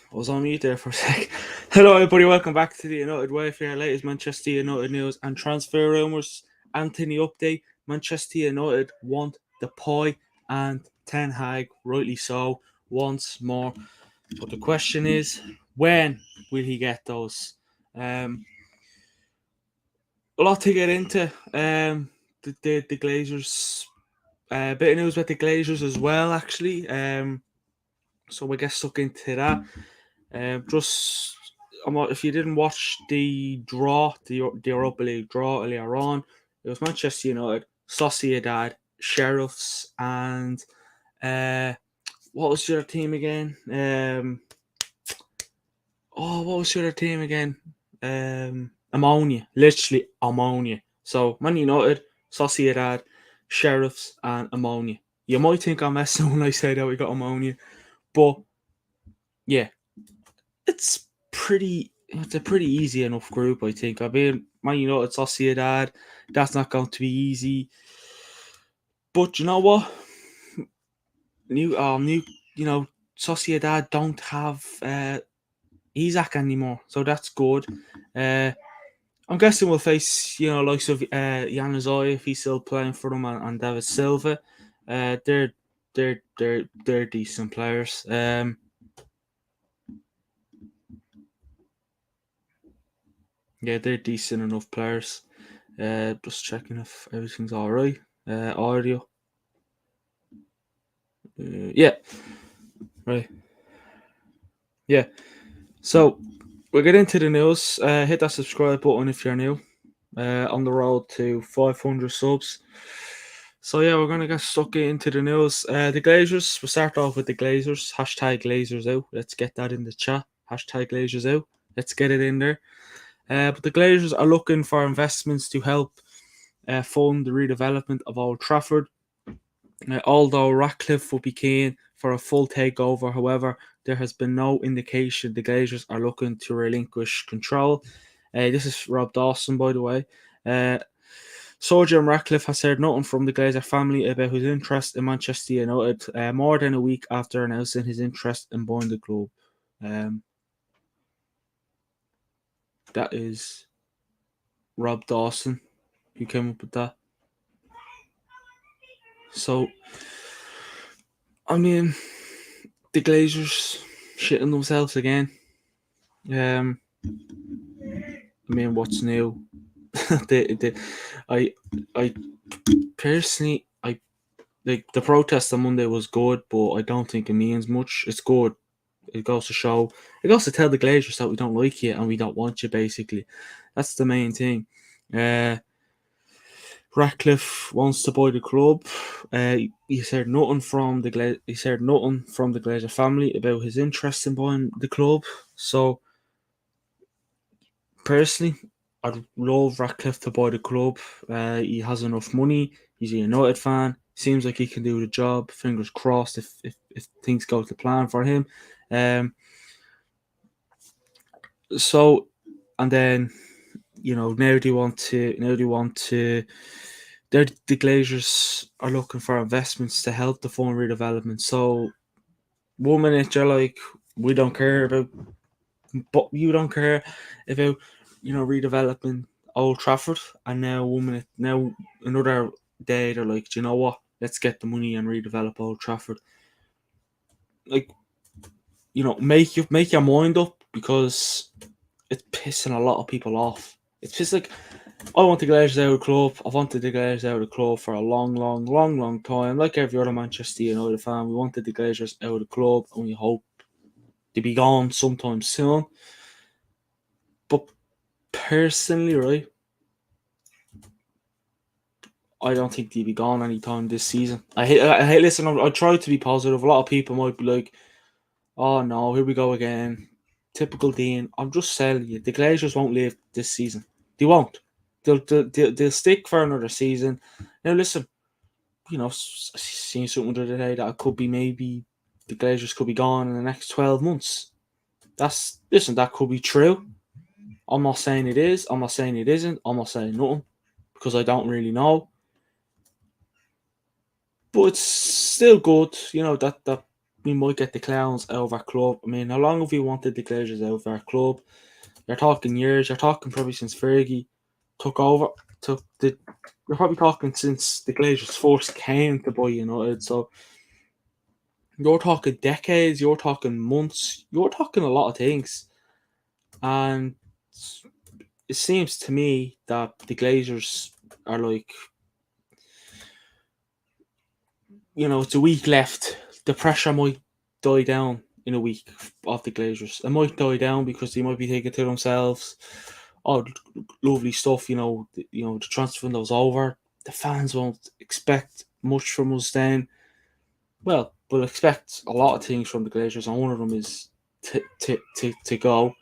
I was on mute there for a sec. Hello, everybody. Welcome back to the United Way for your latest Manchester United news and transfer rumours. Antony update. Manchester United want Depay and Ten Hag, rightly so, once more. But the question is, when will he get those? A lot to get into. The Glazers. A bit of news about the Glazers as well, actually. So we get stuck into that. If you didn't watch the Europa League draw earlier on, it was Manchester United, Sociedad, Sheriffs, and what was your team again? What was your team again? Ammonia, literally Ammonia. So Man United, Sociedad, Sheriffs, and Ammonia. You might think I'm messing when I say that we got Ammonia, but yeah, it's a pretty easy enough group, I think. I mean, Man United, Sociedad, that's not going to be easy. But you know what? Sociedad don't have Isaac anymore, so that's good. I'm guessing we'll face, likes of Januzaj if he's still playing for them, and David Silva. They're decent players. Yeah, they're decent enough players. Just checking if everything's all right. Audio. Yeah, right. Yeah. So we'll get into the news. Hit that subscribe button if you're new. On the road to 500 subs. So yeah, we're gonna get stuck into the news. The Glazers. We'll start off with the Glazers. Hashtag Glazers out. Let's get that in the chat. Hashtag Glazers out. Let's get it in there. But the Glazers are looking for investments to help fund the redevelopment of Old Trafford. Although Ratcliffe will be keen for a full takeover, however, there has been no indication the Glazers are looking to relinquish control. This is Rob Dawson, by the way. Soldier and Ratcliffe has heard nothing from the Glazer family about his interest in Manchester United more than a week after announcing his interest in buying the club. That is Rob Dawson who came up with that. So, I mean, the Glazers shitting themselves again. I mean, what's new? I personally, I like the protest on Monday was good, but I don't think it means much. It's good. It goes to show. It goes to tell the Glazers that we don't like you and we don't want you. Basically, that's the main thing. Ratcliffe wants to buy the club. He's heard nothing from the Glazer family about his interest in buying the club. So, personally, I'd love Ratcliffe to buy the club. He has enough money. He's a United fan. Seems like he can do the job. Fingers crossed if things go to plan for him. So, and then now they want to. The Glazers are looking for investments to help the fund redevelopment. So, 1 minute you're like, we don't care about, but you don't care about redeveloping Old Trafford, and now another day they're like, do you know what? Let's get the money and redevelop Old Trafford. Like, make your mind up, because it's pissing a lot of people off. It's just like, I want the Glazers out of the club. I've wanted the Glazers out of the club for a long time. Like every other Manchester United fan, we wanted the Glazers out of the club, and we hope to be gone sometime soon. But personally, right, I don't think they'll be gone anytime this season. Listen, I try to be positive. A lot of people might be like, oh no, here we go again. Typical Dean. I'm just telling you, the Glazers won't leave this season. They won't. They'll stick for another season. Now listen, seen something the other day that it could be maybe the Glazers could be gone in the next 12 months. That could be true. I'm not saying it is. I'm not saying it isn't. I'm not saying nothing, because I don't really know. But it's still good, that we might get the clowns out of our club. I mean, how long have we wanted the Glazers out of our club? You're talking years. You're talking probably since Fergie took over. You're probably talking since the Glazers first came to buy United. So you're talking decades. You're talking months. You're talking a lot of things. And it seems to me that the Glazers are like, it's a week left. The pressure might die down in a week of the Glazers. It might die down because they might be thinking to themselves, "Oh, lovely stuff." The transfer window's over. The fans won't expect much from us then. Well, we'll expect a lot of things from the Glazers, and one of them is to go.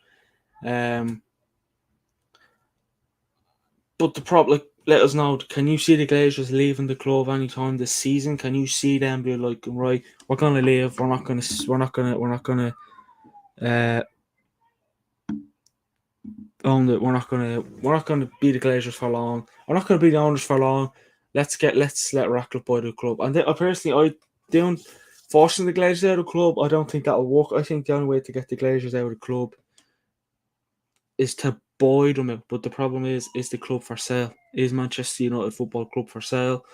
But the problem, let us know. Can you see the Glazers leaving the club anytime this season? Can you see them be like, right, we're gonna leave. We're not gonna. Own it. We're not gonna be the Glazers for long. We're not gonna be the owners for long. Let's let Ratcliffe buy the club. And personally, I don't forcing the Glazers out of the club. I don't think that'll work. I think the only way to get the Glazers out of the club is to buy them out. But the problem is the club for sale? Is Manchester United Football Club for sale?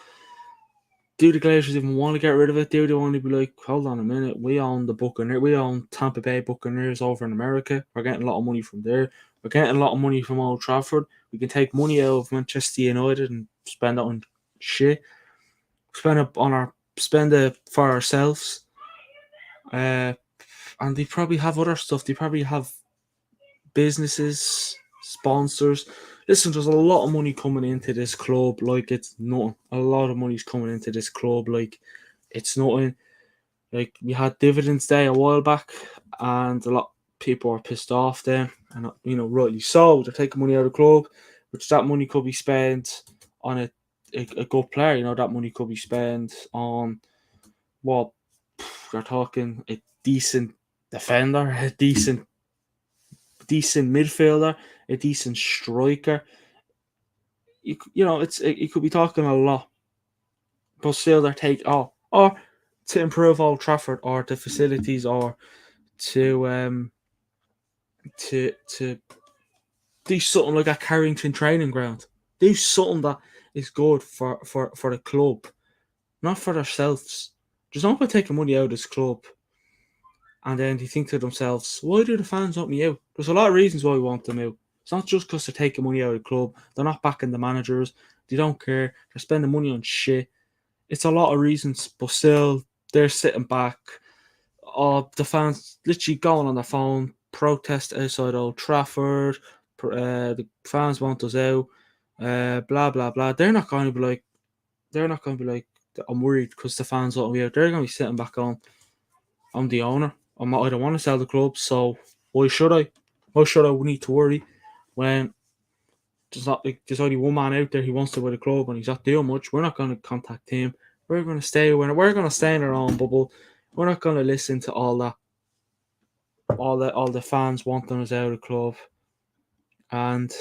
do the Glazers even want to get rid of it? Do they want to be like, hold on a minute, we own the Buccaneers, we own Tampa Bay Buccaneers over in America. We're getting a lot of money from there. We're getting a lot of money from Old Trafford. We can take money out of Manchester United and spend it on shit. Spend it for ourselves. And they probably have other stuff. They probably have businesses, sponsors. Listen, there's a lot of money coming into this club like it's nothing. A lot of money's coming into this club like it's nothing. Like, we had Dividends Day a while back, and a lot of people are pissed off then, and rightly so. They're taking money out of the club, which that money could be spent on a good player. That money could be spent on what you're talking, a decent defender, a decent midfielder, a decent striker. You could be talking a lot, but still they're or to improve Old Trafford, or the facilities, or to do something like a Carrington training ground. Do something that is good for the club, not for themselves. There's no point taking money out of this club and then they think to themselves, why do the fans want me out? There's a lot of reasons why we want them out. It's not just because they're taking money out of the club. They're not backing the managers. They don't care. They're spending money on shit. It's a lot of reasons, but still, they're sitting back. The fans literally going on their phone, protest outside Old Trafford. The fans want us out. Blah blah blah. They're not going to be like. I'm worried because the fans want me out. They're going to be sitting back on. I'm the owner. I don't want to sell the club, so why should I? Why should I need to worry when there's only one man out there who wants to buy the club and he's not doing much? We're not going to contact him. We're going to stay in our own bubble. We're not going to listen to all the fans wanting us out of the club. And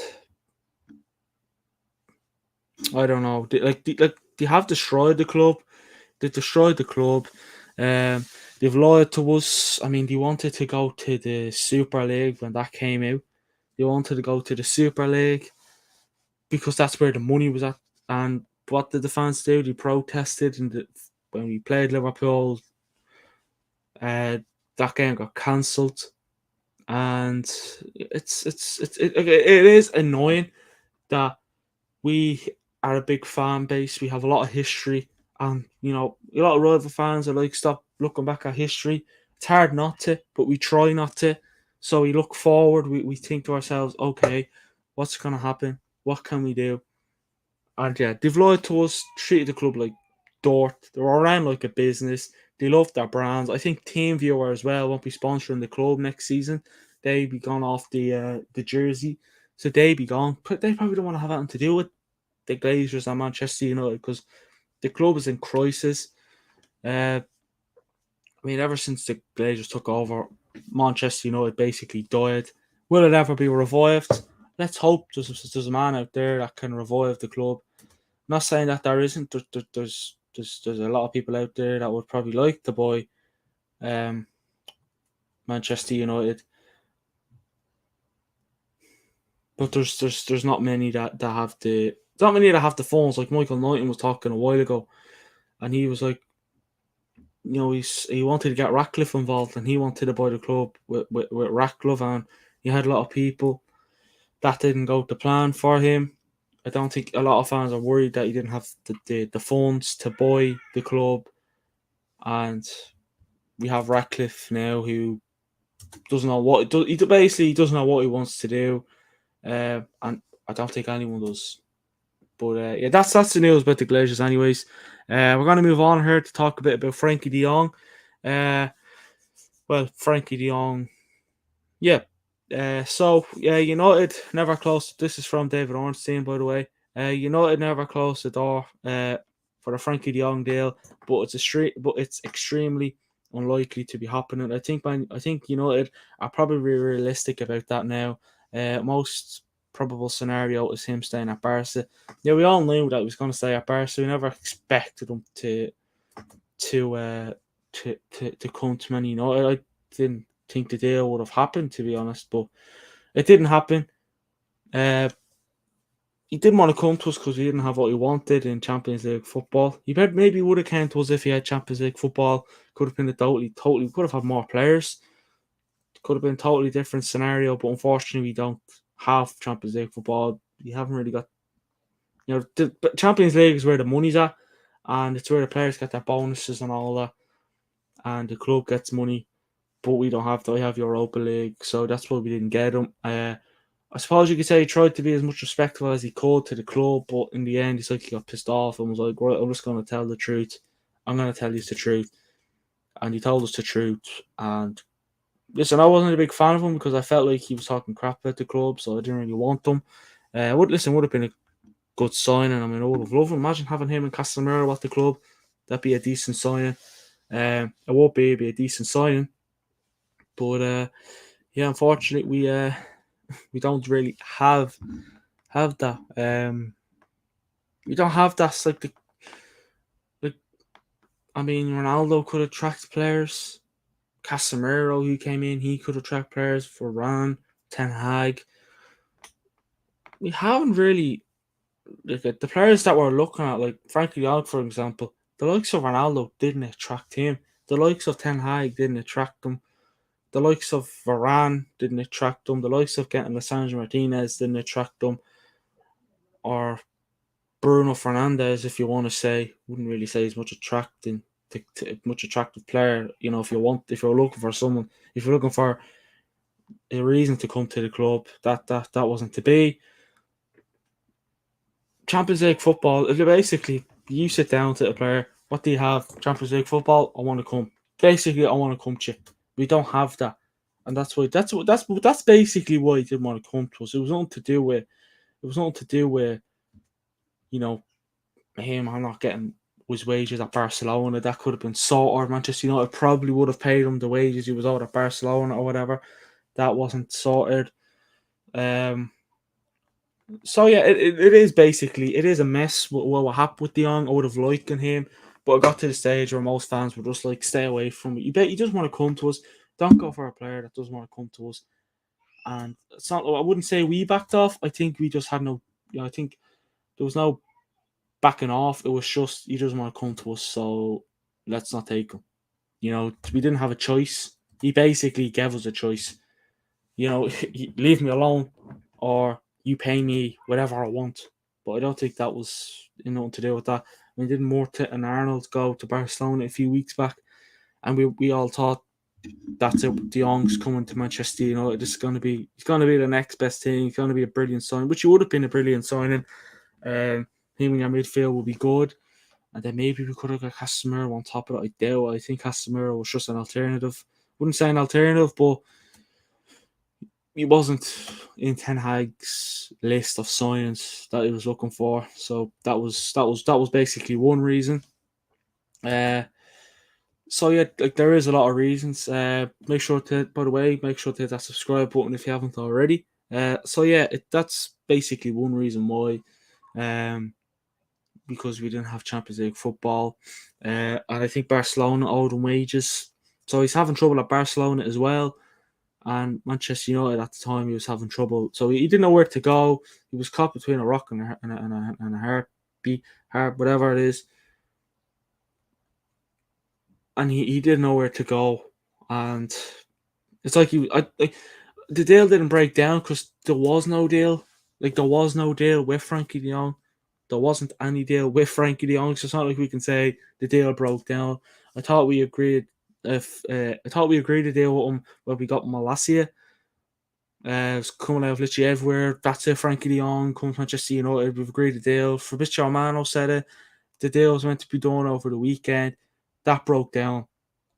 I don't know. They have destroyed the club. They destroyed the club. They've lied to us. I mean, they wanted to go to the Super League when that came out. They wanted to go to the Super League because that's where the money was at. And what did the fans do? They protested, and when we played Liverpool, that game got cancelled. And it is annoying that we are a big fan base. We have a lot of history, and a lot of rival fans are like, stop looking back at history. It's hard not to, but we try not to. So we look forward. We think to ourselves, okay, what's going to happen? What can we do? And yeah, they've lied to us, treated the club like dirt. They're around like a business. They love their brands. I think TeamViewer as well won't be sponsoring the club next season. They be gone off the jersey, so they be gone. But they probably don't want to have anything to do with the Glazers and Manchester United because the club is in crisis. I mean, ever since the Glazers took over, Manchester United basically died. Will it ever be revived? Let's hope there's a man out there that can revive the club. I'm not saying that there isn't. There's a lot of people out there that would probably like to buy Manchester United, but there's not many that have the phones. Like Michael Knighton was talking a while ago, and he was like, he wanted to get Ratcliffe involved, and he wanted to buy the club with Ratcliffe, and he had a lot of people that didn't go to plan for him. I don't think a lot of fans are worried that he didn't have the funds to buy the club, and we have Ratcliffe now who doesn't know what he basically doesn't know what he wants to do, and I don't think anyone does. But yeah, that's the news about the Glazers, anyways. We're going to move on here to talk a bit about Frankie de Jong. Frankie de Jong, yeah. United never closed. This is from David Ornstein, by the way. United never closed the door for the Frankie de Jong deal, but it's extremely unlikely to be happening. I think United are probably realistic about that now. Most probable scenario is him staying at Barca. Yeah, we all knew that he was going to stay at Barca. We never expected him to come to Man United. I didn't think the deal would have happened, to be honest, but it didn't happen. he didn't want to come to us because he didn't have what he wanted in Champions League football. He maybe would have came to us if he had Champions League football. Could have been a totally could have had more players. Could have been a totally different scenario, but unfortunately we don't have Champions League football. We haven't really got, the Champions League is where the money's at, and it's where the players get their bonuses and all that, and the club gets money, but we don't have that. We have Europa League, so that's why we didn't get him. I suppose you could say he tried to be as much respectful as he could to the club, but in the end, he's like he got pissed off and was like, "Right, I'm just going to tell the truth. I'm going to tell you the truth," and he told us the truth. And listen, I wasn't a big fan of him because I felt like he was talking crap about the club, so I didn't really want him. Would have been a good signing. I mean, I would have loved him. Imagine having him and Casemiro at the club. That'd be a decent signing. It won't be a decent signing, but yeah, unfortunately, we don't really have that. We don't have that. It's like I mean, Ronaldo could attract players. Casemiro, who came in, he could attract players. Varane, Ten Hag. We haven't really the players that we're looking at, like Frankie de Jong, for example. The likes of Ronaldo didn't attract him. The likes of Ten Hag didn't attract them. The likes of Varane didn't attract them. The likes of getting Lissandro Martinez didn't attract them. Or Bruno Fernandes, if you want to say, wouldn't really say he's much much attractive player. If you're looking for someone, if you're looking for a reason to come to the club, that wasn't to be. Champions League football, basically, you sit down to a player, what do you have? Champions League football, I want to come. Basically, I want to come to you. We don't have that. And that's basically why he didn't want to come to us. It was nothing to do with, him. I'm not getting his wages at Barcelona. That could have been sorted. Manchester United probably would have paid him the wages he was owed at Barcelona or whatever. That wasn't sorted. So yeah, it is a mess. What happened with De Jong? I would have liked him, but I got to the stage where most fans were just like, "Stay away from it. You just want to come to us. Don't go for a player that doesn't want to come to us." And it's not. I wouldn't say we backed off. I think we just had no. I think there was no backing off. It was just he doesn't want to come to us, so let's not take him. We didn't have a choice. He basically gave us a choice. Leave me alone, or you pay me whatever I want. But I don't think that was nothing to do with that. We didn't Morta and Arnold go to Barcelona a few weeks back, and we all thought that's it. De Jong's coming to Manchester United. He's going to be the next best thing. He's going to be a brilliant signing, which would have been a brilliant signing. Him in your midfield will be good. And then maybe we could have got Casemiro on top of it. I think Casemiro was just an alternative. Wouldn't say an alternative, but he wasn't in Ten Hag's list of signings that he was looking for. So that was basically one reason. So yeah, like there is a lot of reasons. Make sure to hit that subscribe button if you haven't already. So yeah, that's basically one reason why. Because we didn't have Champions League football. And I think Barcelona owed him wages. So he's having trouble at Barcelona as well. And Manchester United at the time, he was having trouble. So he didn't know where to go. He was caught between a rock and a heartbeat, whatever it is. And he didn't know where to go. And it's like the deal didn't break down because there was no deal. Like, there was no deal with Frankie de Jong. There wasn't any deal with Frankie de Jong, so it's not like we can say the deal broke down. I thought we agreed to deal with him when we got Malacia. It's coming out of literally everywhere. That's it. Frankie de Jong comes to Manchester United. We've agreed to deal. Fabrizio Romano said it. The deal was meant to be done over the weekend. That broke down,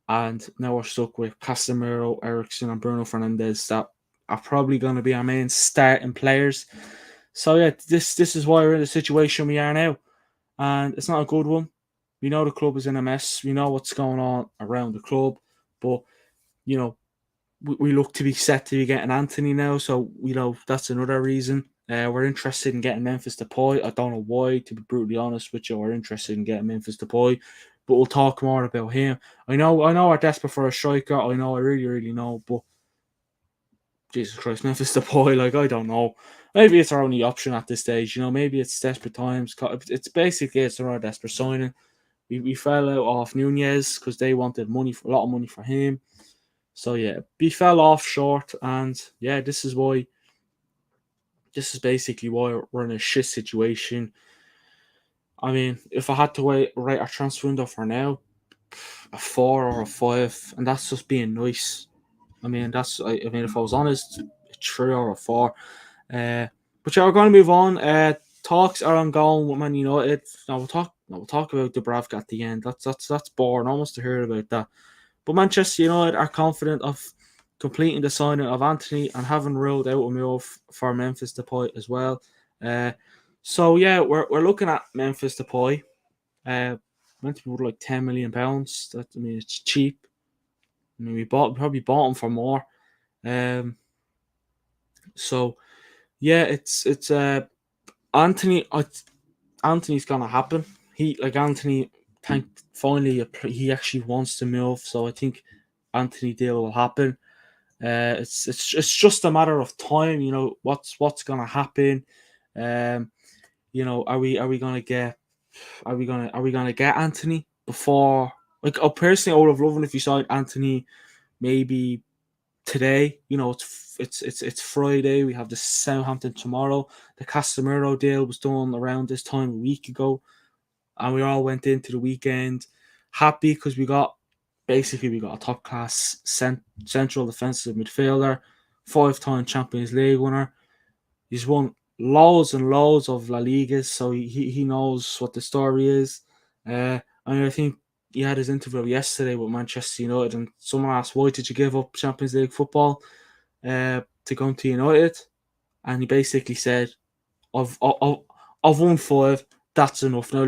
and now we're stuck with Casemiro, Eriksen, and Bruno Fernandes that are probably going to be our main starting players. So yeah, this is why we're in the situation we are now, and it's not a good one. We know the club is in a mess. We know what's going on around the club, but we look to be set to be getting Antony now. So that's another reason. We're interested in getting Memphis Depay. I don't know why, to be brutally honest with you. We're interested in getting Memphis Depay, but we'll talk more about him. I know we're desperate for a striker. I know, I really, really know, but Jesus Christ, Memphis Depay, like, I don't know. Maybe it's our only option at this stage. Maybe it's desperate times. It's basically it's another desperate signing. We fell out off Nunez because they wanted money for a lot of money for him. So yeah, we fell off short, and yeah, this is basically why we're in a shit situation. I mean, if I had to write a transfer window for now, a 4 or a 5, and that's just being nice. I mean, if I was honest, a 3 or a 4. But yeah, we're going to move on. Talks are ongoing with Man United. Now we'll talk about Dubravka at the end. That's boring almost to hear about that. But Manchester United are confident of completing the signing of Antony and having ruled out a move for Memphis Depay as well. So yeah, we're looking at Memphis Depay. Meant to be worth like £10 million. It's cheap. I mean, we probably bought him for more. So yeah, it's Antony. Antony's gonna happen. Antony. Finally, he actually wants to move. So I think Antony deal will happen. It's just a matter of time. What's gonna happen. Are we gonna get Antony before? Like, personally, I would have loved if you signed Antony maybe today. It's Friday. We have the Southampton tomorrow. The Casemiro deal was done around this time a week ago, and we all went into the weekend happy because we got a top class central defensive midfielder, 5-time Champions League winner. He's won loads and loads of La Ligas, so he knows what the story is. I think he had his interview yesterday with Manchester United, and someone asked, why did you give up Champions League football to come to United? And he basically said, I've won 5, that's enough. Now,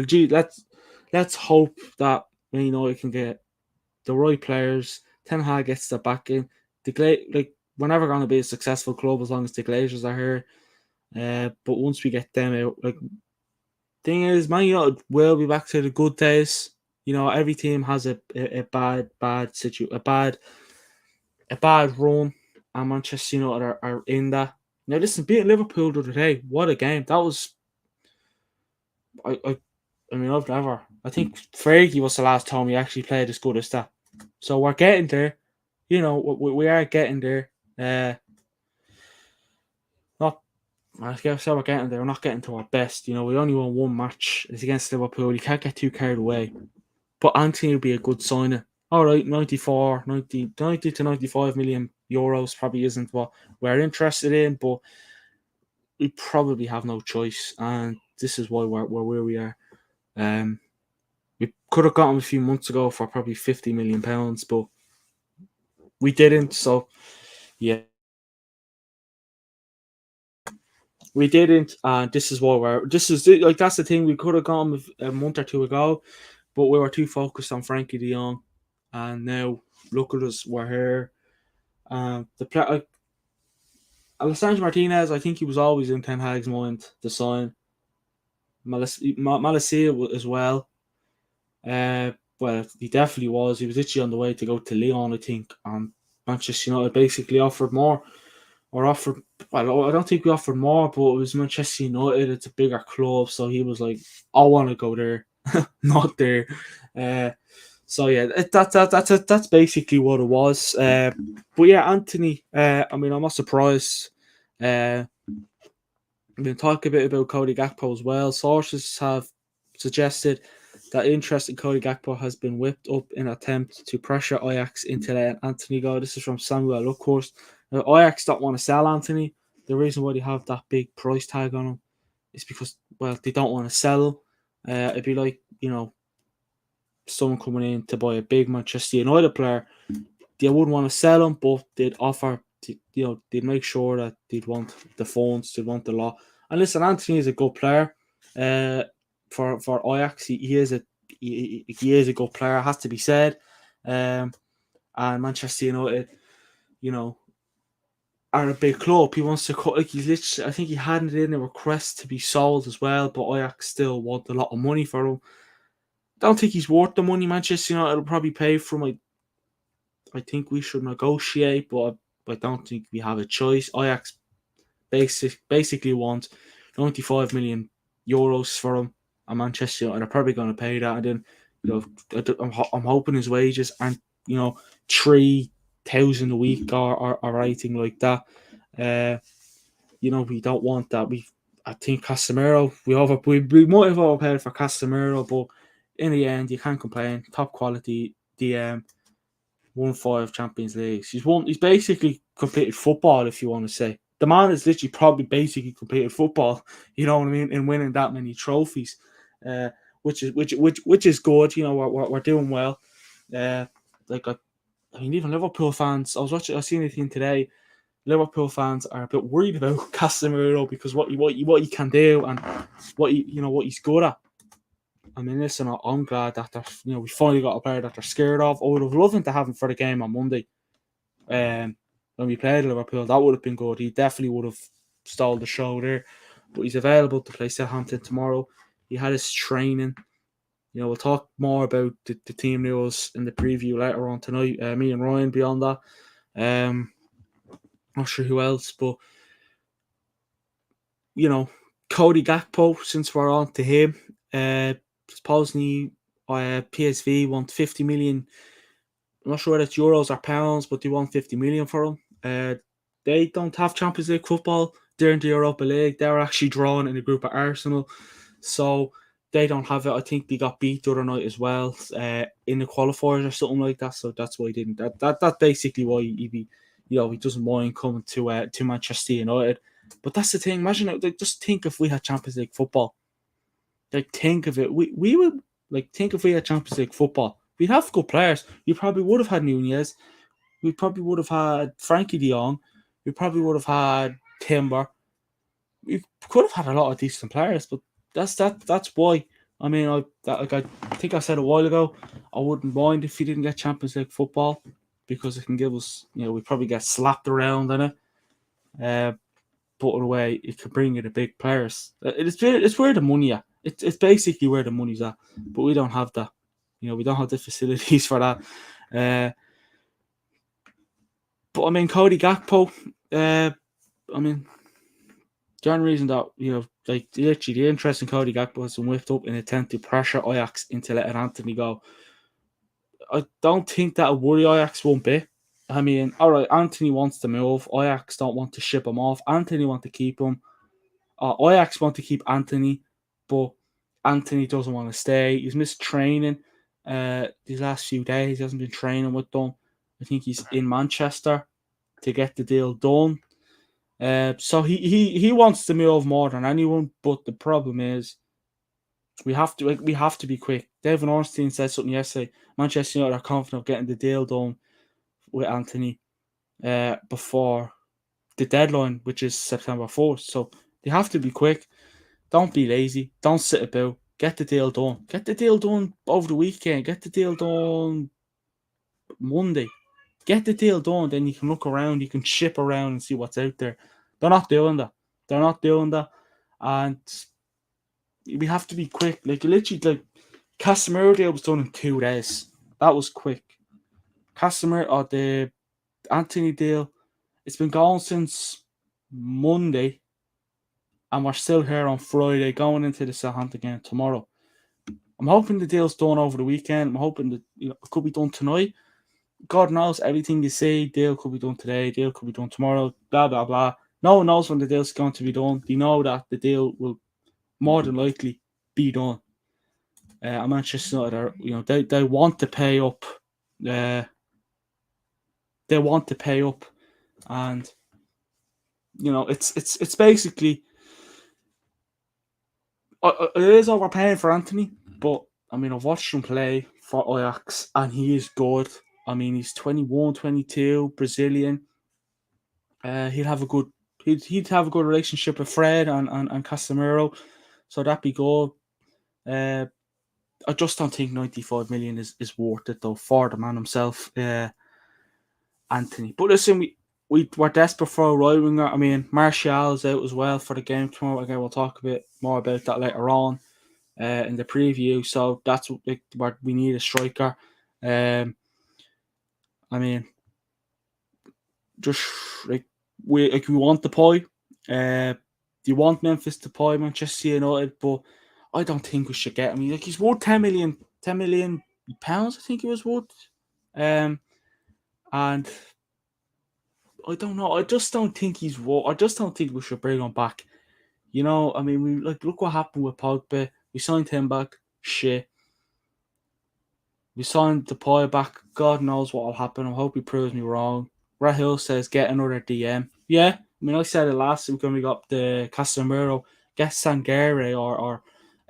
let's hope that United can get the right players. Ten Hag gets the backing. We're never going to be a successful club as long as the Glazers are here. But once we get them out, thing is, Man United will be back to the good days. Every team has a bad run, and Manchester United are in that. Now, listen, beating Liverpool the other day, what a game that was! I've never. I think Fergie was the last time we actually played as good as that. So we're getting there. We are getting there. Not I guess we're getting there. We're not getting to our best. We only won one match. It's against Liverpool. You can't get too carried away. But Antony will be a good signing. All right, 90 to 95 million euros probably isn't what we're interested in, but we probably have no choice. And this is why we're where we are. We could have got him a few months ago for probably £50 million, but we didn't. So, yeah. We didn't, and this is why that's the thing. We could have gone a month or two ago, but we were too focused on Frankie de Jong, and now look at us, we're here. The play, Alessandro Martinez, I think he was always in Ten Hag's mind to sign. Malacia as well. Well, he definitely was. He was literally on the way to go to Lyon, I think, and Manchester United basically offered more. Well, I don't think we offered more, but it was Manchester United. It's a bigger club, so he was like, "I want to go there, not there." So yeah, that's basically what it was. But yeah, Antony. I'm not surprised. We've been talking a bit about Cody Gakpo as well. Sources have suggested that interest in Cody Gakpo has been whipped up in an attempt to pressure Ajax into letting Antony go. This is from Samuel Luckhurst. Now, Ajax don't want to sell Antony. The reason why they have that big price tag on him is because, well, they don't want to sell him. It'd be like, someone coming in to buy a big Manchester United player. They wouldn't want to sell him, but they'd offer, they'd make sure that they'd want the funds, they'd want the lot. And listen, Antony is a good player. For Ajax, he is a good player, has to be said. And Manchester United, are a big club. He wants to cut. He's literally, I think he handed in a request to be sold as well, but Ajax still want a lot of money for him. I don't think he's worth the money Manchester United will probably pay for him. I think we should negotiate, but I don't think we have a choice. Ajax basically want 95 million euros for him, and Manchester United are probably going to pay that. And then, I'm hoping his wages aren't 3,000 a week or anything like that. We don't want that. I think Casemiro, we might have overpaid for Casemiro, but in the end, you can't complain. Top quality DM, won 5 Champions Leagues. He's basically completed football, if you want to say. The man is literally probably basically completed football. You know what I mean? In winning that many trophies, which is good. We're doing well. Even Liverpool fans. I seen anything today. Liverpool fans are a bit worried about Casemiro because what he can do and what he's good at. I mean, listen, I'm glad that we finally got a player that they're scared of. I would have loved to have him for the game on Monday. When we played Liverpool, that would have been good. He definitely would have stole the show there. But he's available to play Southampton tomorrow. He had his training. We'll talk more about the team news in the preview later on tonight. Me and Ryan beyond that. Not sure who else, but Cody Gakpo, since we're on to him, supposedly PSV want 50 million. I'm not sure whether it's euros or pounds, but they want 50 million for him. They don't have Champions League football. They're in the Europa League. They're actually drawn in a group of Arsenal, so they don't have it. I think they got beat the other night as well in the qualifiers or something like that. So that's why he didn't. That's basically why he doesn't mind coming to Manchester United. But that's the thing. Imagine, just think if we had Champions League football. Think of it. We would think if we had Champions League football. We'd have good players. We probably would have had Nunez. We probably would have had Frankie de Jong. We probably would have had Timber. We could have had a lot of decent players, but that's why. I mean, I think I said a while ago, I wouldn't mind if we didn't get Champions League football because it can give us, we probably get slapped around in it. But in a way, it could bring in the big players. It's where the money at. It's basically where the money's at, but we don't have that. We don't have the facilities for that. But I mean, Cody Gakpo. I mean, the only reason that literally the interest in Cody Gakpo has been whipped up in an attempt to pressure Ajax into letting Antony go. I don't think that would worry Ajax one bit. I mean, all right, Antony wants to move. Ajax don't want to ship him off. Antony want to keep him. Ajax want to keep Antony, but Antony doesn't want to stay. He's missed training these last few days. He hasn't been training with them. I think he's in Manchester to get the deal done. So he wants to move more than anyone, but the problem is we have to be quick. David Ornstein said something yesterday. Manchester United are confident of getting the deal done with Antony before the deadline, which is September 4th. So they have to be quick. Don't be lazy. Don't sit about. Get the deal done. Get the deal done over the weekend. Get the deal done Monday. Get the deal done. Then you can look around. You can ship around and see what's out there. They're not doing that. And we have to be quick. Literally, Casemiro deal was done in 2 days. That was quick. Casemiro or the Antony deal, it's been going since Monday. And we're still here on Friday, going into the Southampton game tomorrow. I'm hoping the deal's done over the weekend. I'm hoping that it could be done tonight. God knows everything you say. Deal could be done today. Deal could be done tomorrow. Blah blah blah. No one knows when the deal's going to be done. They know that the deal will more than likely be done. Manchester United are, they want to pay up. They want to pay up, and it's basically. It is overpaying for Antony, but I mean, I've watched him play for Ajax and he is good. I mean, he's 21, 22, Brazilian. He'd have a good relationship with Fred and Casemiro, so that'd be good. I just don't think 95 million is worth it though for the man himself, Antony. But listen, we're desperate for a right winger. I mean, Martial's out as well for the game tomorrow. Again, we'll talk a bit more about that later on in the preview. So that's what we need, a striker. I mean, just we want Depay. Do you want Memphis Depay, Manchester United? But I don't think we should get him. He's worth 10 million pounds. I think he was worth. And I don't know. I just don't think he's worth. I just don't think we should bring him back. I mean, we look what happened with Pogba. We signed him back. Shit. We signed Depay back. God knows what will happen. I hope he proves me wrong. Rahil says get another DM. Yeah, I mean I said it last week when we got the Casemiro. Get Sangare or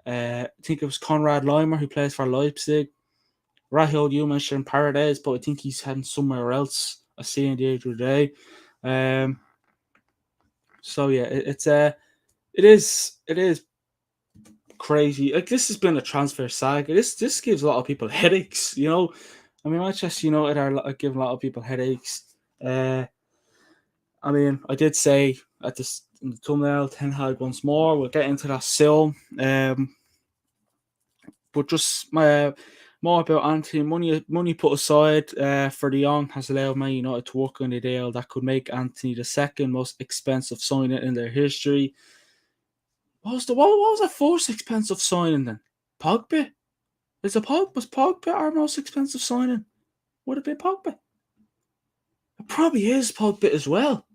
I think it was Conrad Leimer who plays for Leipzig. Rahil, you mentioned Paradise, but I think he's heading somewhere else. I see in the other day. So yeah, it is crazy. Like this has been a transfer saga. This gives a lot of people headaches. I mean, Manchester United are giving a lot of people headaches. I mean, I did say at this in the thumbnail, Ten Hag once more. We'll get into that soon. But just more about Antony. Money put aside for de Jong has allowed Man United to work on a deal that could make Antony the second most expensive signing in their history. What was the first expensive signing then? Pogba? Was Pogba our most expensive signing? Would it be Pogba? It probably is Pogba as well.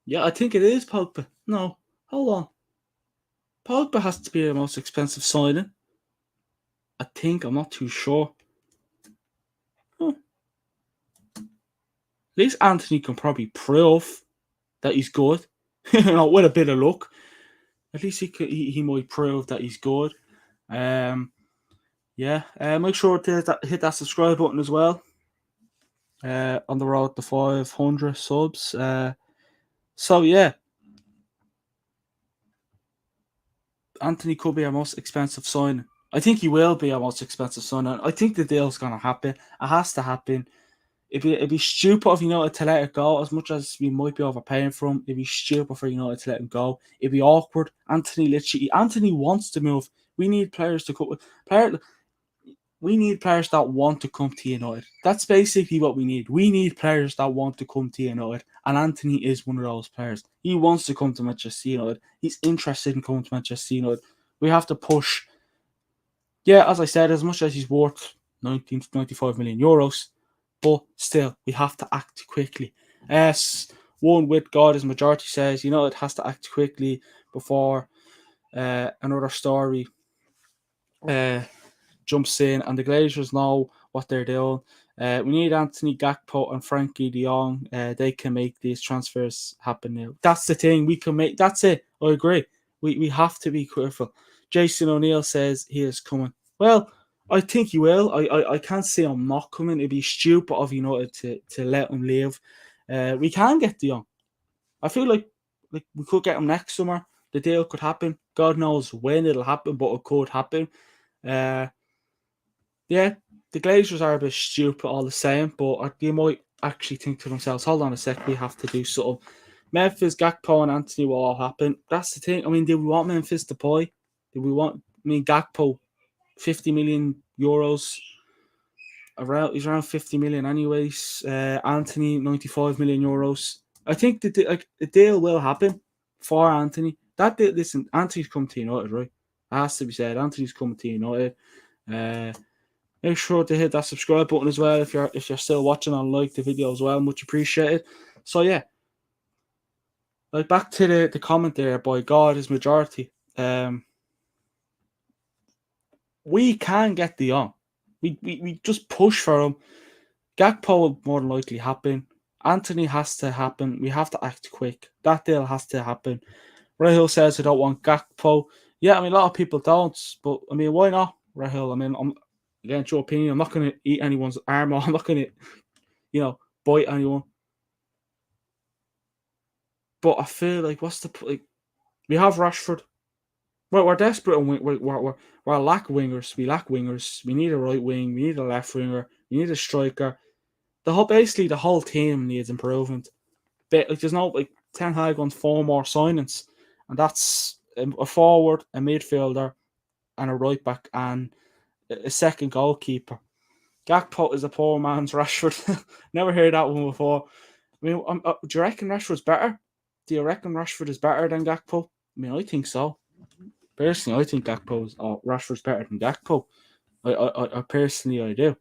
Yeah, I think it is Pogba. No, hold on. Pogba has to be the most expensive signing. I think, I'm not too sure. At least Antony can probably prove that he's good. With a bit of luck. At least he might prove that he's good. Yeah. Make sure to hit that subscribe button as well. On the road to 500 subs. So yeah. Antony could be our most expensive signing. I think he will be our most expensive signing. I think the deal's going to happen. It has to happen. It'd be stupid of United to let it go. As much as we might be overpaying for him, it'd be stupid for United to let him go. It'd be awkward. Antony wants to move. We need players to come. We need players that want to come to United. That's basically what we need. We need players that want to come to United, and Antony is one of those players. He wants to come to Manchester United. He's interested in coming to Manchester United. We have to push. Yeah, as I said, as much as he's worth 19 to 95 million euros, but still, we have to act quickly. One with God, as majority says, it has to act quickly before another story jumps in, and the Glazers know what they're doing. We need Antony, Gakpo, and Frankie de Jong. They can make these transfers happen now. That's the thing. We can make. That's it. I agree. We have to be careful. Jason O'Neill says he is coming. Well, I think he will. I can't see him not coming. It'd be stupid of United to let him leave. We can get de Jong. I feel like we could get him next summer. The deal could happen. God knows when it'll happen, but it could happen. Yeah, the Glazers are a bit stupid all the same, but you might actually think to themselves, hold on a sec, we have to do something. Memphis, Gakpo, and Antony will all happen. That's the thing. I mean, did we want Memphis to play? Gakpo, 50 million euros. He's around 50 million anyways. Antony, 95 million euros. I think the deal will happen for Antony. Listen, Antony's come to United, right? It has to be said. Antony's coming to United. Make sure to hit that subscribe button as well if you're still watching and like the video as well. Much appreciated. So yeah, back to the comment there by God is majority. We can get de Jong. We just push for him. Gakpo will more than likely happen. Antony has to happen. We have to act quick. That deal has to happen. Rahil says I don't want Gakpo. Yeah, I mean a lot of people don't, but I mean why not, Rahil? I mean against your opinion, I'm not going to eat anyone's arm. I'm not going to, bite anyone. But I feel like we have Rashford. We're desperate and we're lack wingers. We lack wingers. We need a right wing. We need a left winger. We need a striker. Basically the whole team needs improvement. But there's no Ten Hag wants 4 more signings, and that's a forward, a midfielder, and a right back, and a second goalkeeper. Gakpo is a poor man's Rashford. Never heard that one before. I mean, do you reckon Rashford's better? Do you reckon Rashford is better than Gakpo? I mean, I think so. Personally, I think Rashford's better than Gakpo. I personally, I do.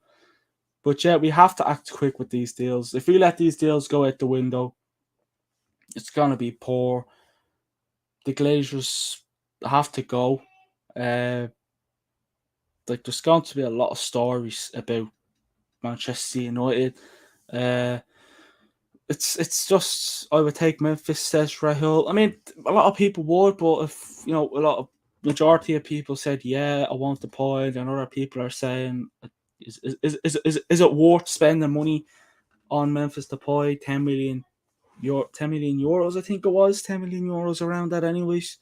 But yeah, we have to act quick with these deals. If we let these deals go out the window, it's gonna be poor. The Glazers have to go. Like there's going to be a lot of stories about Manchester United. It's just I would take Memphis, says Rahul. I mean, a lot of people would, but if a lot of majority of people said, yeah, I want the point, and other people are saying, is it worth spending money on Memphis Depay? 10 million euros, I think it was 10 million euros around that, anyways.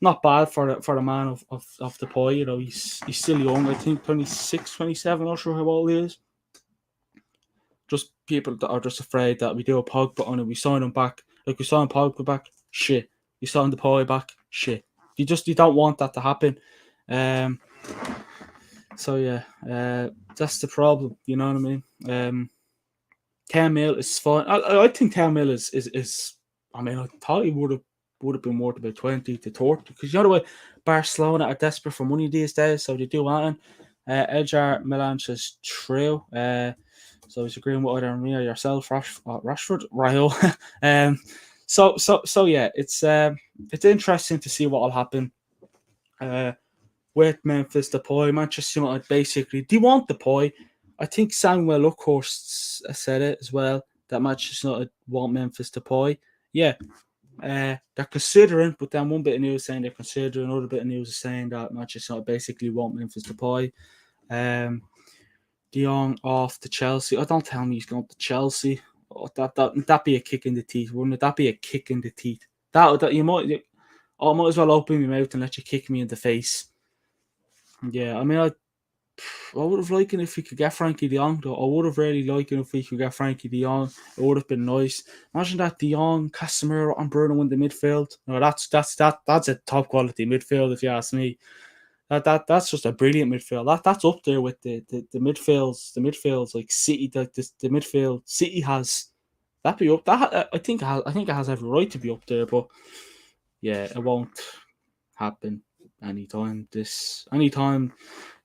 Not bad for the man of Depay. He's still young. I think 26, 27, not sure how old he is. Just people that are just afraid that we do a Pogba on it, we sign him back. Like we signed Pogba back, shit. You signed Depay back, shit. You don't want that to happen. So yeah, that's the problem. You know what I mean? 10 mil is fine. I think 10 mil is. I mean, I thought he would have been worth about 20 to 30, because you know the way Barcelona are desperate for money these days, so they do want him. Edgar Milan says true. So he's agreeing with either me or yourself, Rashford, Rahul. So yeah, it's interesting to see what will happen. With Memphis Depay, Manchester United basically they want Depay. I think Samuel Luckhorst said it as well, that Manchester United want Memphis Depay. Yeah, they're considering, but then one bit of news saying they're considering, another bit of news is saying that Manchester United basically want Memphis Depay. De Jong off to Chelsea. Oh, don't tell me he's going to Chelsea. Oh, that'd be a kick in the teeth, wouldn't it? That'd be a kick in the teeth. That you might as well open my mouth and let you kick me in the face. Yeah, I mean, I would have liked it if we could get Frankie de Jong, though. I would have really liked it if we could get Frankie de Jong. It would have been nice. Imagine that de Jong, Casemiro, and Bruno in the midfield. No, that's a top quality midfield, if you ask me. That's just a brilliant midfield. That's up there with the midfields like City. The midfield City has. That be up. That I think it has every right to be up there, but yeah, it won't happen anytime this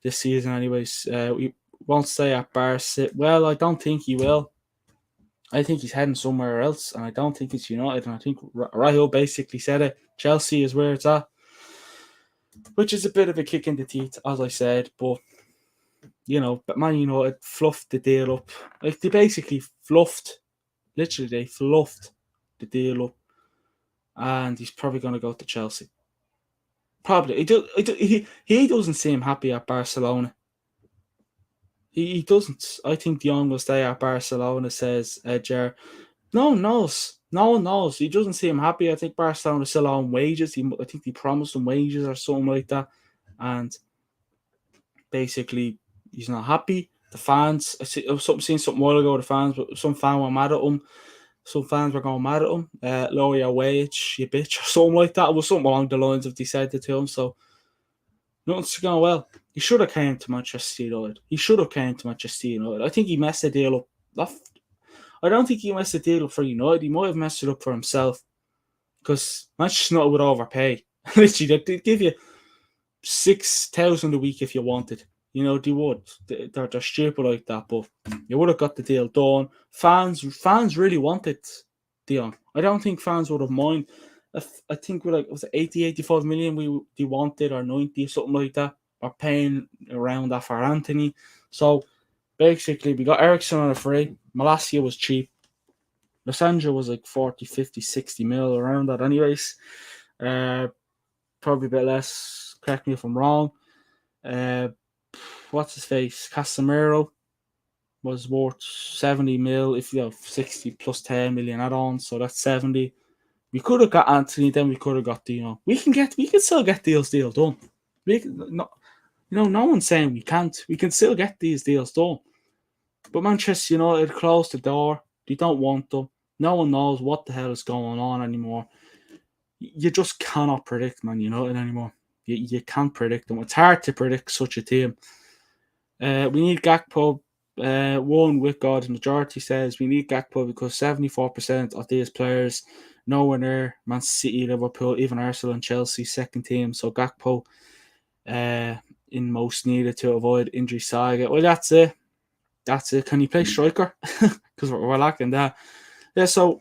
season. Anyways, we won't stay at Barca. Well, I don't think he will. I think he's heading somewhere else, and I don't think it's United. And I think Rahul basically said it. Chelsea is where it's at, which is a bit of a kick in the teeth, as I said. But but Man United fluffed the deal up. Like they basically literally they fluffed the deal up, and he's probably going to go to Chelsea. Probably. He doesn't seem happy at Barcelona. He doesn't. I think De Jong will stay at Barcelona, says Edger. No one knows. He doesn't seem happy. I think Barcelona still on wages. I think they promised him wages or something like that. And basically, he's not happy. The fans, I seen something a while ago, the fans, some fan were mad at him. Some fans were going mad at him. Lower your wage, you bitch, or something like that. It was something along the lines of they said it to him. So nothing's going well. He should have came to Manchester United. I think he messed the deal up. I don't think he messed the deal up for United. He might have messed it up for himself, because Manchester United would overpay. Literally, they'd give you 6,000 a week if you wanted. They would. They're stupid like that, but you would have got the deal done. Fans really wanted De Jong. I don't think fans would have minded. I think we're like, was it 80, 85 million they wanted, or 90, something like that. We're paying around that for Antony. So basically, we got Ericsson on a free. Malacia was cheap. Lysandro was like 40, 50, 60 mil, around that anyways. Probably a bit less. Correct me if I'm wrong. What's his face? Casemiro was worth 70 mil. If you have 60 plus 10 million add-ons, so that's 70. We could have got Antony, then we could have got We can still get deals done. No one's saying we can't. We can still get these deals done. But Manchester United closed the door. They don't want them. No one knows what the hell is going on anymore. You just cannot predict Man United anymore. You can't predict them. It's hard to predict such a team. We need Gakpo. One with God, majority says we need Gakpo because 74% of these players nowhere near Man City, Liverpool, even Arsenal and Chelsea second team. So Gakpo, in most needed to avoid injury saga. Well, that's it. That's it. Can he play striker? Because we're lacking that. Yeah, so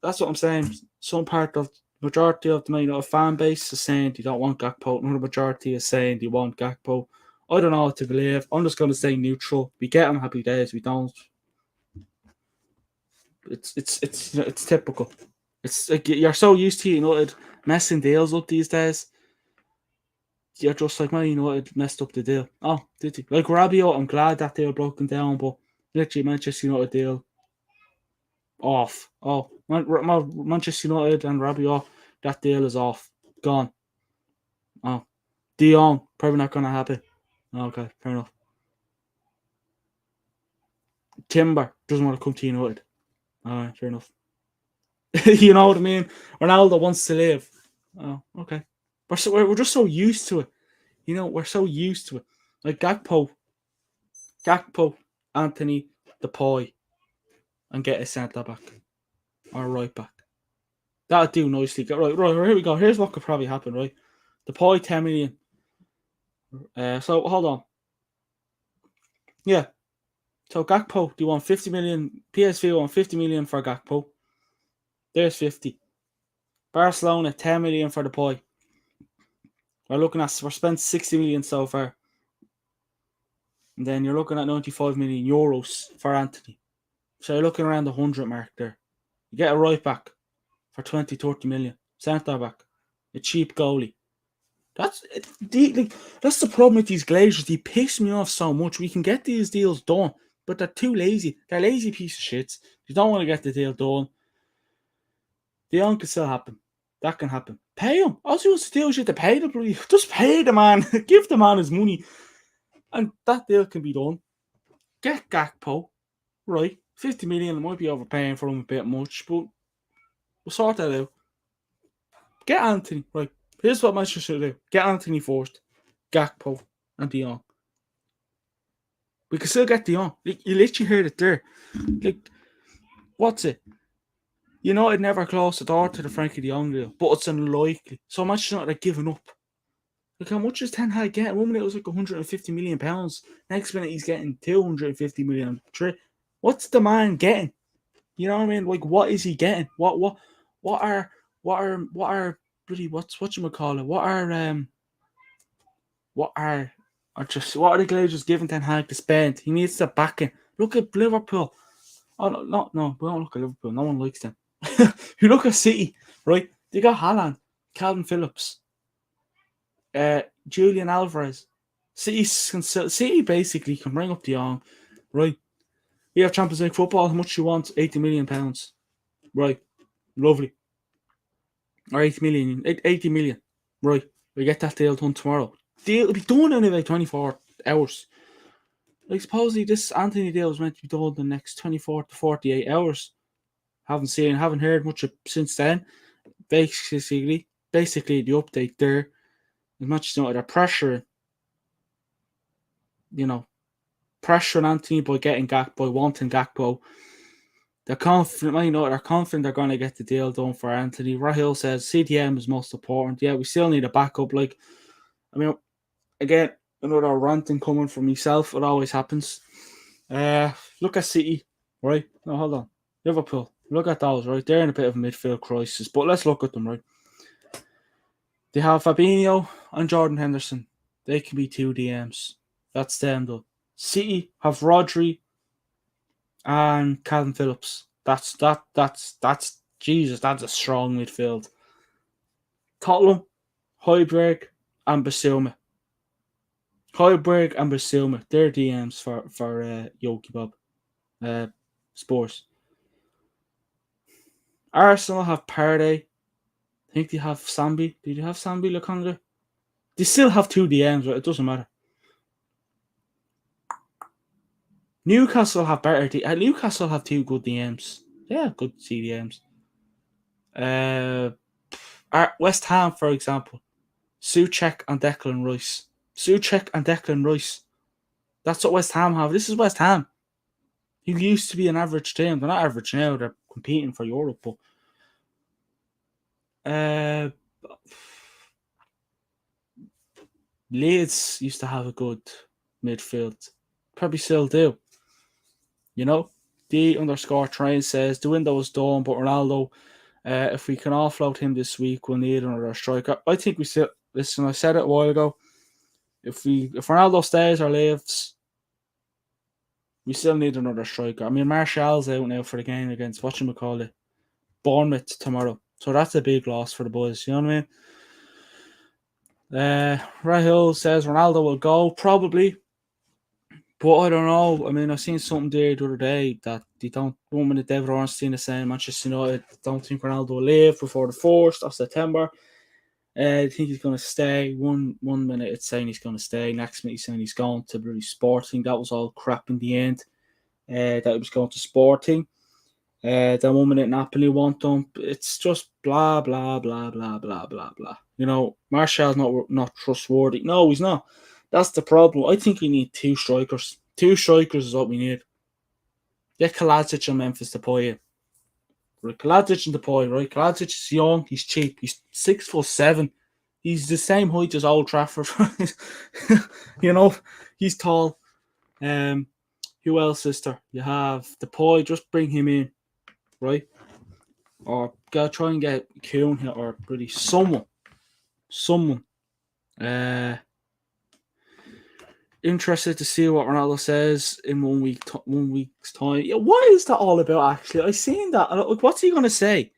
that's what I'm saying. Some part of majority of the Man United fan base is saying they don't want Gakpo. Another majority is saying they want Gakpo. I don't know what to believe. I'm just going to stay neutral. We get him, happy days. We don't. It's typical. It's like you're so used to United messing deals up these days. You're just like, Man United messed up the deal. Oh, did he? Like Rabiot, I'm glad that deal broken down, but literally Manchester United deal off. Oh, Manchester United and Rabiot, that deal is off. Gone. Oh, De Jong, probably not going to happen. Okay, fair enough. Timber doesn't want to come to United. Alright, fair enough. You know what I mean? Ronaldo wants to leave. Oh, okay. We're just so used to it. You know, we're so used to it. Like Gakpo, Antony, Depay, and get a centre back or right back. That'll do nicely. Right, here we go. Here's what could probably happen, right? Depay 10 million. So hold on. Yeah. So Gakpo, do you want 50 million? PSV want 50 million for Gakpo. There's 50. Barcelona 10 million for Depay. We're spent 60 million so far. And then you're looking at 95 million euros for Antony. So you're looking around the 100 mark there. You get a right back for 20, 30 million. Centre back. A cheap goalie. That's the problem with these Glazers. They piss me off so much. We can get these deals done, but they're too lazy. They're lazy piece of shits. They don't want to get the deal done. The young can still happen. That can happen. Pay him. All you want to do is to pay the bloody. Just pay the man. Give the man his money. And that deal can be done. Get Gakpo. Right. 50 million. I might be overpaying for him a bit much, but we'll sort that out. Get Antony. Right. Here's what Manchester should do. Get Antony first. Gakpo and De Jong. We can still get De Jong. You literally heard it there. Like, what's it? United never closed the door to the Frankie de Jong deal, but it's unlikely. So Manchester United are giving up. Look how much is Ten Hag getting? One minute it was like £150 million. Next minute he's getting 250 million. What's the man getting? You know what I mean? Like, what is he getting? What are bloody what you call it? What are the Glazers giving Ten Hag to spend? He needs the backing. Look at Liverpool. Oh no, we don't look at Liverpool. No one likes them. You look at City, right? They got Haaland, Calvin Phillips, Julian Alvarez. City basically can bring up De Jong, right? We have Champions League football. How much you want? £80 million, right? Lovely. Or 80 million, right? We get that deal done tomorrow. Deal will be done in about 24 hours. Like supposedly this Antony deal is meant to be done in the next 24 to 48 hours. Haven't heard much since then. Basically the update there is Manchester United are pressuring Antony by wanting Gakpo. They're confident, they're confident they're going to get the deal done for Antony. Rahil says CDM is most important. Yeah, we still need a backup. Again, another ranting coming from myself. It always happens. Look at City, right? No, hold on. Liverpool. Look at those, right? They're in a bit of a midfield crisis, but let's look at them, right? They have Fabinho and Jordan Henderson. They can be 2 DMs. That's them, though. City have Rodri and Calvin Phillips. That's Jesus. That's a strong midfield. Tottenham, Højbjerg, and Basuma. Højbjerg and Basuma. They're DMs for Yogi Bob. Spurs. Arsenal have Partey. I think they have Sambi. Did you have Sambi Lokonga? They still have 2 DMs, but it doesn't matter. Newcastle have better. Newcastle have 2 good DMs. Yeah, good CDMs. West Ham, for example, Souček and Declan Rice. That's what West Ham have. This is West Ham. He used to be an average team. They're not average now. They're competing for Europe. But Leeds used to have a good midfield. Probably still do. You know? D_train says the window is done, but Ronaldo, if we can offload him this week, we'll need another striker. I think we still listen, I said it a while ago. If Ronaldo stays or leaves, we still need another striker. I mean, Martial's out now for the game against whatchamacallit, Bournemouth tomorrow. So that's a big loss for the boys. You know what I mean? Rahul says Ronaldo will go, probably. But I don't know. I mean, I've seen something there the other day that they don't. 1 minute David Ornstein is saying Manchester United don't think Ronaldo will leave before the 1st of September. I think he's going to stay. One minute it's saying he's going to stay. Next minute he's saying he's going to really Sporting. That was all crap in the end. That he was going to Sporting. Then 1 minute Napoli want him. It's just blah, blah, blah, blah, blah, blah, blah. You know, Martial's not trustworthy. No, he's not. That's the problem. I think we need 2 strikers. 2 strikers is what we need. Get Glazer and Memphis Depay in. Right, Glazer and Depay, right? Glazer is young, he's cheap, he's 6'7". He's the same height as Old Trafford. You know, he's tall. Who else is there? You have Depay, just bring him in, right? Or go try and get Kuhn here, or really someone. Interested to see what Ronaldo says in 1 week's time. Yeah, what is that all about? Actually, I seen that. Like, what's he gonna say?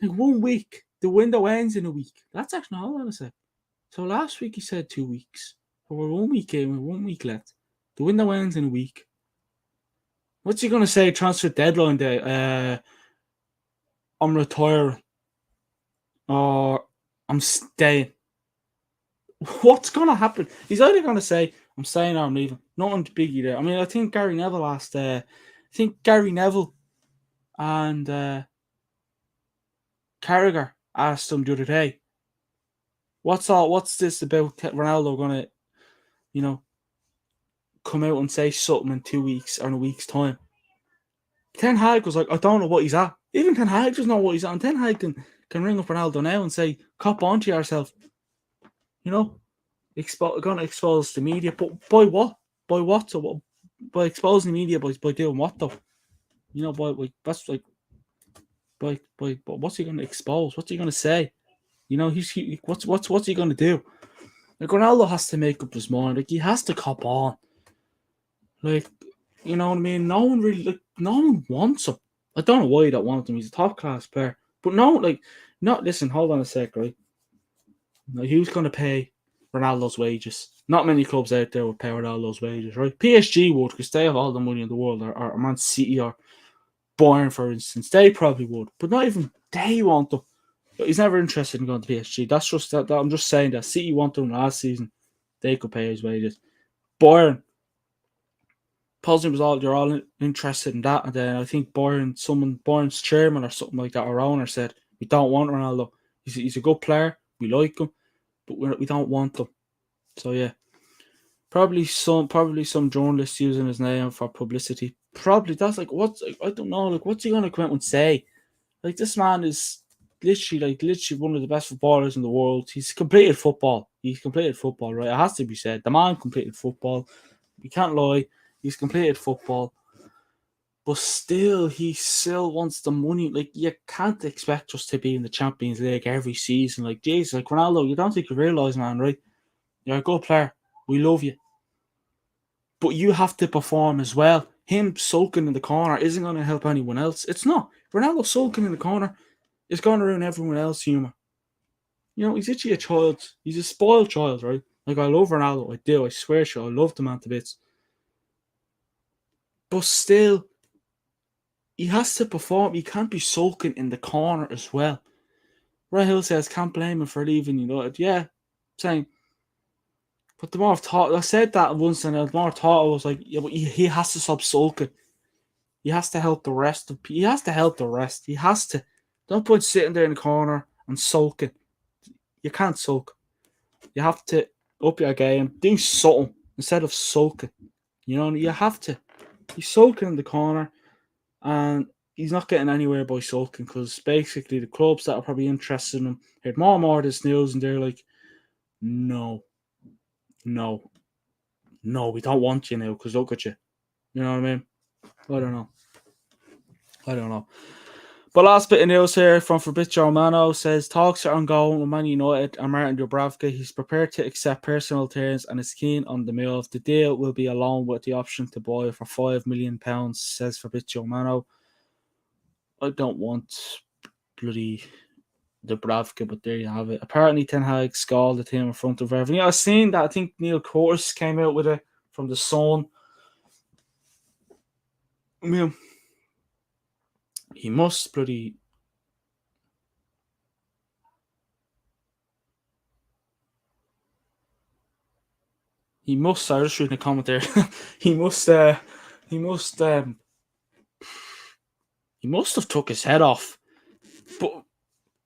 Like 1 week, the window ends in a week. That's actually not all I say. So last week he said 2 weeks. But we're 1 week in, with 1 week left. The window ends in a week. What's he gonna say? Transfer deadline day. I'm retiring, or I'm staying. What's going to happen? He's either going to say, I'm staying or I'm leaving. Nothing biggie there. I mean, I think Gary Neville asked, and Carragher asked him the other day, what's this about Ronaldo going to, you know, come out and say something in 2 weeks or in a week's time? Ten Hag was like, I don't know what he's at. Even Ten Hag doesn't know what he's at. And Ten Hag can ring up Ronaldo now and say, cop onto yourself. You know? Going to expose the media, but by what? By what? So what? By exposing the media, by doing what though? You know, by that's like, by what's he going to expose? What's he going to say? You know, what's he going to do? Like, Ronaldo has to make up his mind. Like, he has to cop on. Like, you know what I mean? No one wants him. I don't know why you don't want him. He's a top class player, but listen. Hold on a sec, right? Now, who's going to pay Ronaldo's wages? Not many clubs out there would pay Ronaldo's wages, right? PSG would, because they have all the money in the world, or Man City or Bayern, for instance. They probably would, but not even they want them. He's never interested in going to PSG. That's just that. I'm just saying that City wanted him last season. They could pay his wages. Bayern, you're all interested in that, and then I think Bayern's chairman or something like that, or owner, said we don't want Ronaldo. He's a good player. We like him, but we don't want him. So yeah, probably some journalists using his name for publicity. Probably that's like I don't know. Like, what's he gonna come out and say? Like, this man is literally one of the best footballers in the world. He's completed football. Right? It has to be said. The man completed football. We can't lie. He's completed football. But still, he still wants the money. Like, you can't expect us to be in the Champions League every season. Like, Jesus, like, Ronaldo, you don't think you realise, man, right? You're a good player. We love you. But you have to perform as well. Him sulking in the corner isn't going to help anyone else. It's not. Ronaldo sulking in the corner is going to ruin everyone else's humour. You know, he's actually a child. He's a spoiled child, right? Like, I love Ronaldo. I do. I swear to you. I love the man to bits. But still, he has to perform. He can't be sulking in the corner as well. Rahul says, can't blame him for leaving United. Yeah, saying. But the more I've thought, I said that once, and the more I thought, I was like, yeah, but he has to stop sulking. He has to help the rest. He has to. Don't put sitting there in the corner and sulking. You can't sulk. You have to up your game, do something instead of sulking. You know, you have to. He's sulking in the corner, and he's not getting anywhere by sulking because basically the clubs that are probably interested in him heard more and more of this news, and they're like, no, no, no, we don't want you now because look at you. You know what I mean? I don't know. But last bit of news here from Fabrizio Romano says talks are ongoing with Man United and Martin Dubravka. He's prepared to accept personal terms and is keen on the move. The deal will be a loan with the option to buy for £5 million, says Fabrizio Romano. I don't want bloody Dubravka, but there you have it. Apparently Ten Hag scalded him in front of everything. I've seen that. I think Neil Corse came out with it from the Sun. I mean, he must bloody... He must. I was just reading a comment there. he must. He must. He must have took his head off. But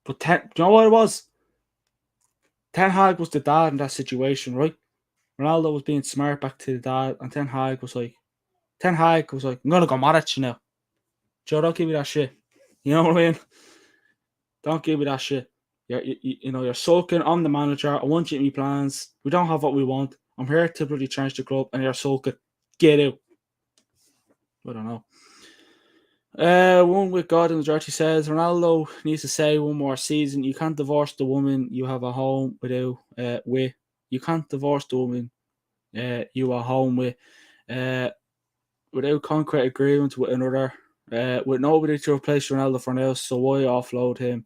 do you know what it was? Ten Hag was the dad in that situation, right? Ronaldo was being smart back to the dad, and Ten Hag was like, I'm gonna go mad at you now. Joe, don't give me that shit. You know what I mean? Don't give me that shit. You're sulking. I'm the manager. I want you in my plans. We don't have what we want. I'm here to bloody change the club, and you're sulking. Get out. I don't know. One with God in the Church, he says Ronaldo needs to say one more season. You can't divorce the woman you have a home without with. You can't divorce the woman you are home with without concrete agreement with another. With nobody to replace Ronaldo for now, so why offload him?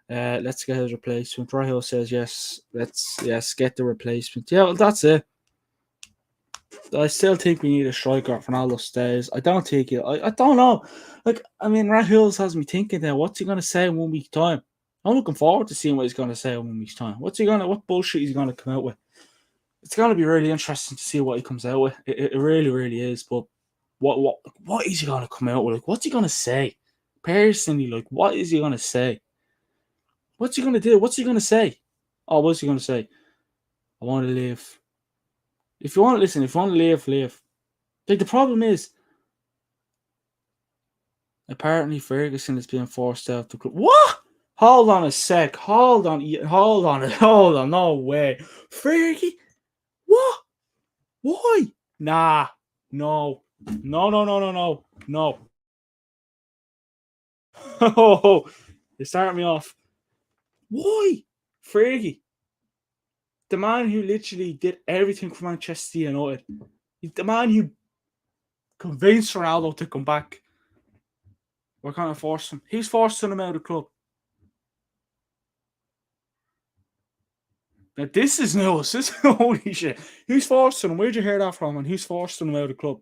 Let's get his replacement. Rahil says yes. Let's get the replacement. Yeah, well, that's it. I still think we need a striker. Ronaldo stays. I don't think it. I don't know. Like, I mean, Rahul has me thinking now, what's he going to say in 1 week's time? I'm looking forward to seeing what he's going to say in 1 week's time. What bullshit he's going to come out with? It's going to be really interesting to see what he comes out with. It really, really is. But what is he going to come out with? Like, what's he going to say? Personally, like, what is he going to say? What's he going to do? What's he going to say? Oh, what's he going to say? I want to live. If you want to listen, if you want to live, live. Like, the problem is, apparently Ferguson is being forced out the club. What? Hold on a sec. Hold on. No way. Fergie? What? Why? Nah. No. No. Oh, you start me off. Why? Fergie? The man who literally did everything for Manchester United. The man who convinced Ronaldo to come back. We're going to force him. He's forcing him out of the club. Now, this is news. This is holy shit. Who's forcing him? Where'd you hear that from? And who's forcing him out of the club?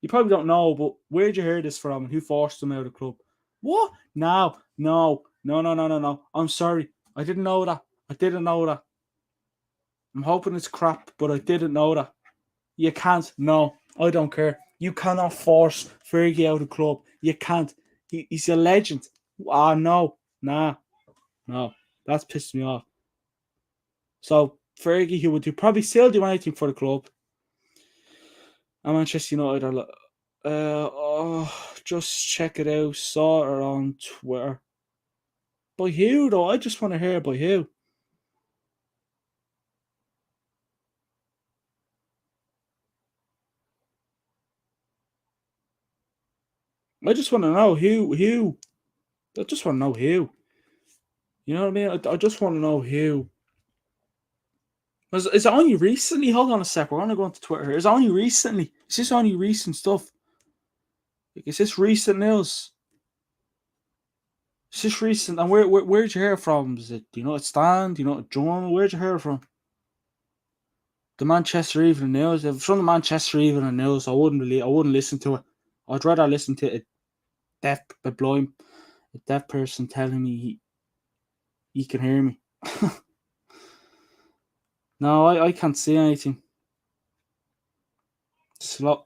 You probably don't know, but where'd you hear this from? And who forced him out of the club? What? No. I'm sorry. I didn't know that. I'm hoping it's crap, but I didn't know that. You can't. No, I don't care. You cannot force Fergie out of the club. You can't. He's a legend. Ah, no. Nah. No. That's pissed me off. So Fergie, he would probably still do anything for the club. And Manchester United are just check it out. Saw it on Twitter. By who though? I just want to hear by who. I just want to know who. I just want to know who. You know what I mean? I just want to know who. Is it only recently? Hold on a sec. We're going to go onto Twitter here. Is it only recently? Is this only recent stuff? Like, is this recent news? Is this recent? And where'd you hear from? Is it, do you know it Stand? Do you know it Journal? Where'd you hear from? The Manchester Evening News. If it's from the Manchester Evening News, I wouldn't listen to it. I'd rather listen to a deaf person telling me he can hear me. No, I can't see anything. Slow.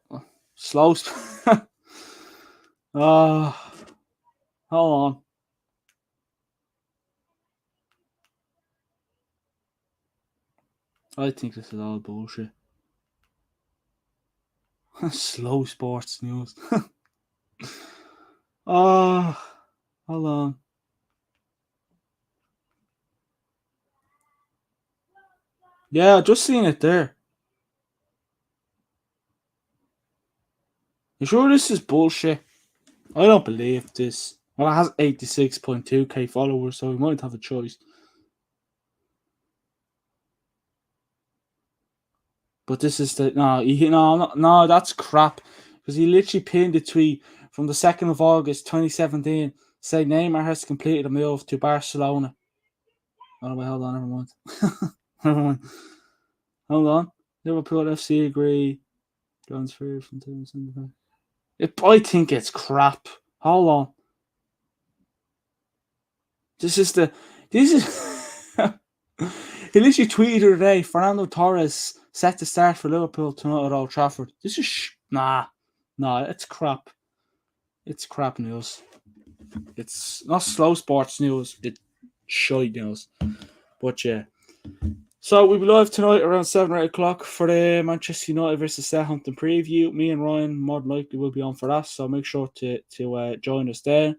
Hold on. I think this is all bullshit. Slow sports news. Oh, hold on. Yeah, I just seen it there. You sure this is bullshit? I don't believe this. Well, it has 86.2k followers, so we might have a choice. But this is the no, that's crap. Because he literally pinned a tweet from the 2nd of August 2017 saying Neymar has completed a move to Barcelona. Oh wait, hold on, never mind. Never mind. Hold on. Liverpool FC agree. Transfer from 2017. I think it's crap. Hold on. This is he literally tweeted today, Fernando Torres set to start for Liverpool tonight at Old Trafford. This is nah, it's crap. It's crap news. It's not slow sports news. It's shite news. But yeah. So we'll be live tonight around 7 or 8 o'clock for the Manchester United versus Southampton preview. Me and Ryan more than likely will be on for that, so make sure to join us there.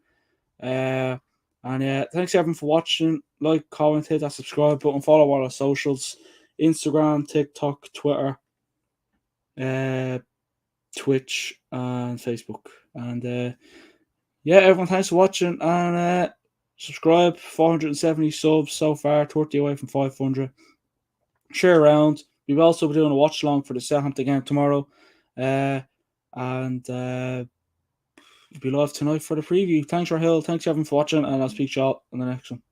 And thanks everyone for watching. Like, comment, hit that subscribe button, follow all our socials: Instagram, TikTok, Twitter, Twitch, and Facebook. And everyone, thanks for watching, and subscribe. 470 subs so far, 30 away from 500. Share around. We'll also be doing a watch along for the Southampton game tomorrow, and we'll be live tonight for the preview. Thanks, Rahil. Thanks everyone for watching, and I'll speak to you all in the next one.